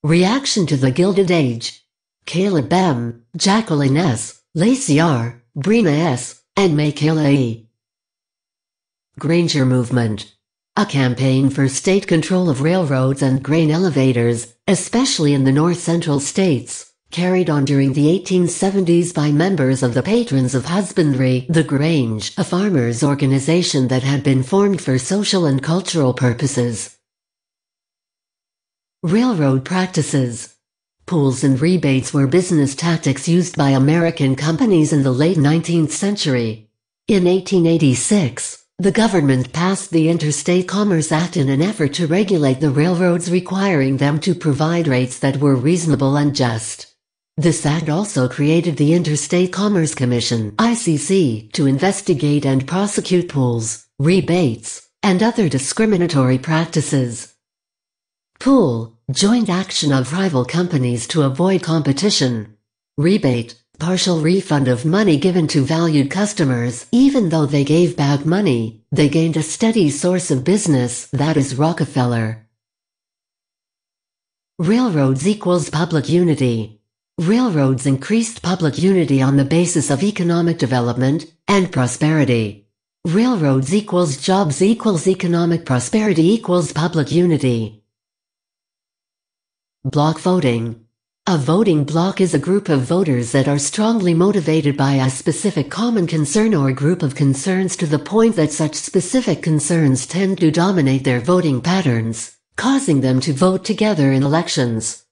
Reaction to the Gilded Age. Caleb M., Jacqueline S., Lacey R., Brina S., and Michaela E. Granger Movement. A campaign for state control of railroads and grain elevators, especially in the north-central states, carried on during the 1870s by members of the Patrons of Husbandry, the Grange, a farmers' organization that had been formed for social and cultural purposes. Railroad practices. Pools and rebates were business tactics used by American companies in the late 19th century. In 1886, the government passed the Interstate Commerce Act in an effort to regulate the railroads, requiring them to provide rates that were reasonable and just. This act also created the Interstate Commerce Commission (ICC) to investigate and prosecute pools, rebates, and other discriminatory practices. Pool, joint action of rival companies to avoid competition. Rebate, partial refund of money given to valued customers. Even though they gave back money, they gained a steady source of business, that is Rockefeller. Railroads equals public unity. Railroads increased public unity on the basis of economic development and prosperity. Railroads equals jobs equals economic prosperity equals public unity. Bloc voting. A voting bloc is a group of voters that are strongly motivated by a specific common concern or group of concerns to the point that such specific concerns tend to dominate their voting patterns, causing them to vote together in elections.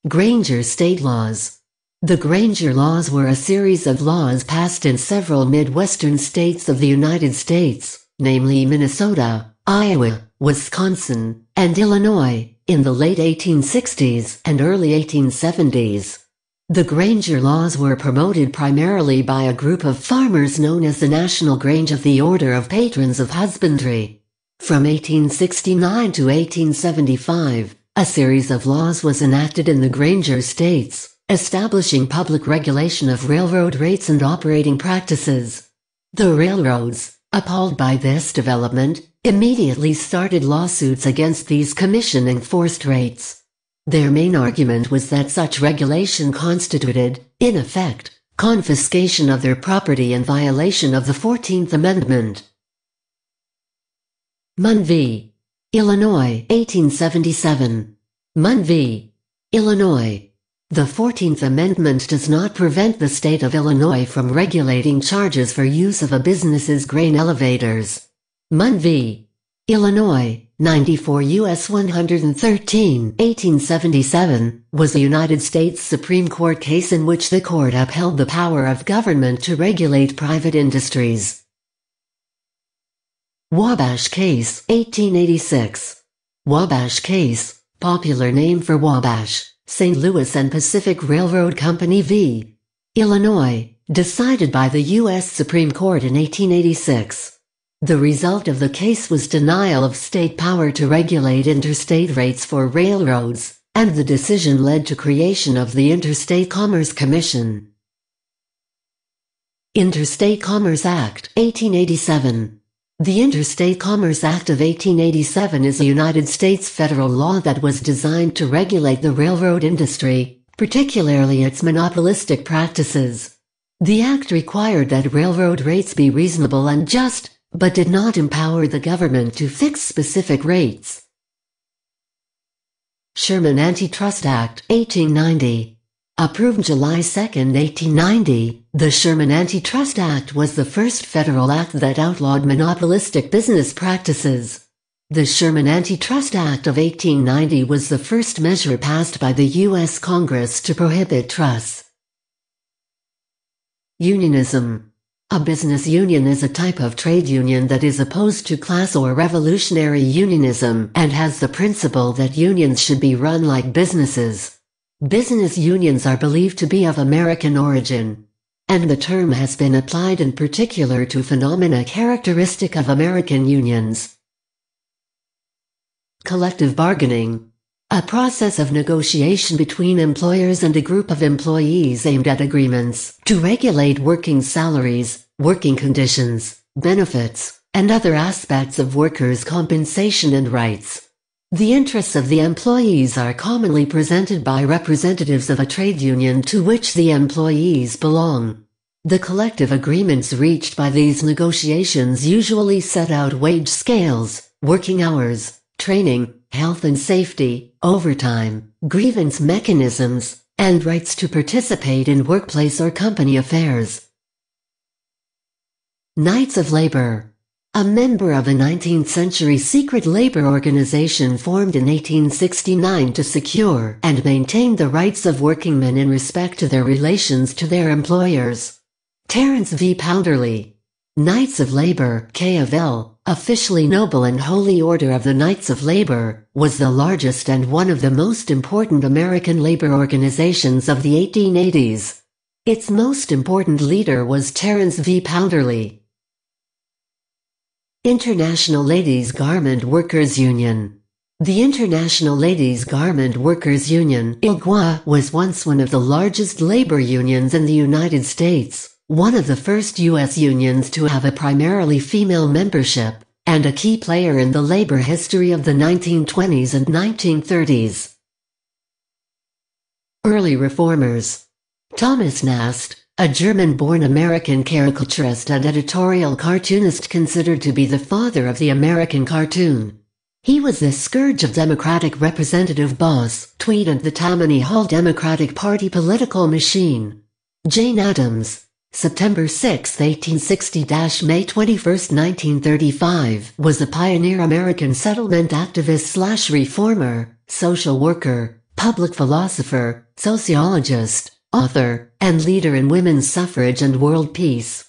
Granger state laws. The Granger laws were a series of laws passed in several Midwestern states of the United States, namely Minnesota, Iowa, Wisconsin, and Illinois, in the late 1860s and early 1870s. The Granger laws were promoted primarily by a group of farmers known as the National Grange of the Order of Patrons of Husbandry. From 1869 to 1875, a series of laws was enacted in the Granger states, establishing public regulation of railroad rates and operating practices. The railroads, appalled by this development, immediately started lawsuits against these commission-enforced rates. Their main argument was that such regulation constituted, in effect, confiscation of their property in violation of the 14th Amendment. Munn v. Illinois, 1877. Munn v. Illinois. The 14th Amendment does not prevent the state of Illinois from regulating charges for use of a business's grain elevators. Munn v. Illinois, 94 U.S. 113, 1877, was a United States Supreme Court case in which the court upheld the power of government to regulate private industries. Wabash Case, 1886. Wabash Case, popular name for Wabash, St. Louis and Pacific Railroad Company v. Illinois, decided by the U.S. Supreme Court in 1886. The result of the case was denial of state power to regulate interstate rates for railroads, and the decision led to creation of the Interstate Commerce Commission. Interstate Commerce Act, 1887. The Interstate Commerce Act of 1887 is a United States federal law that was designed to regulate the railroad industry, particularly its monopolistic practices. The act required that railroad rates be reasonable and just, but did not empower the government to fix specific rates. Sherman Antitrust Act, 1890. Approved July 2, 1890, the Sherman Antitrust Act was the first federal act that outlawed monopolistic business practices. The Sherman Antitrust Act of 1890 was the first measure passed by the U.S. Congress to prohibit trusts. Unionism. A business union is a type of trade union that is opposed to class or revolutionary unionism and has the principle that unions should be run like businesses. Business unions are believed to be of American origin, and the term has been applied in particular to phenomena characteristic of American unions. Collective bargaining. A process of negotiation between employers and a group of employees aimed at agreements to regulate working salaries, working conditions, benefits, and other aspects of workers' compensation and rights. The interests of the employees are commonly presented by representatives of a trade union to which the employees belong. The collective agreements reached by these negotiations usually set out wage scales, working hours, training, health and safety, overtime, grievance mechanisms, and rights to participate in workplace or company affairs. Knights of Labor. A member of a 19th-century secret labor organization formed in 1869 to secure and maintain the rights of workingmen in respect to their relations to their employers. Terence V. Pounderly. Knights of Labor, K of L, officially Noble and Holy Order of the Knights of Labor, was the largest and one of the most important American labor organizations of the 1880s. Its most important leader was Terence V. Pounderly. International Ladies' Garment Workers Union. The International Ladies' Garment Workers Union (ILGWA) was once one of the largest labor unions in the United States, one of the first U.S. unions to have a primarily female membership, and a key player in the labor history of the 1920s and 1930s. Early reformers. Thomas Nast, a German-born American caricaturist and editorial cartoonist considered to be the father of the American cartoon. He was the scourge of Democratic Representative Boss Tweed and the Tammany Hall Democratic Party political machine. Jane Addams, September 6, 1860–May 21, 1935, was a pioneer American settlement activist/reformer, social worker, public philosopher, sociologist, author, and leader in women's suffrage and world peace.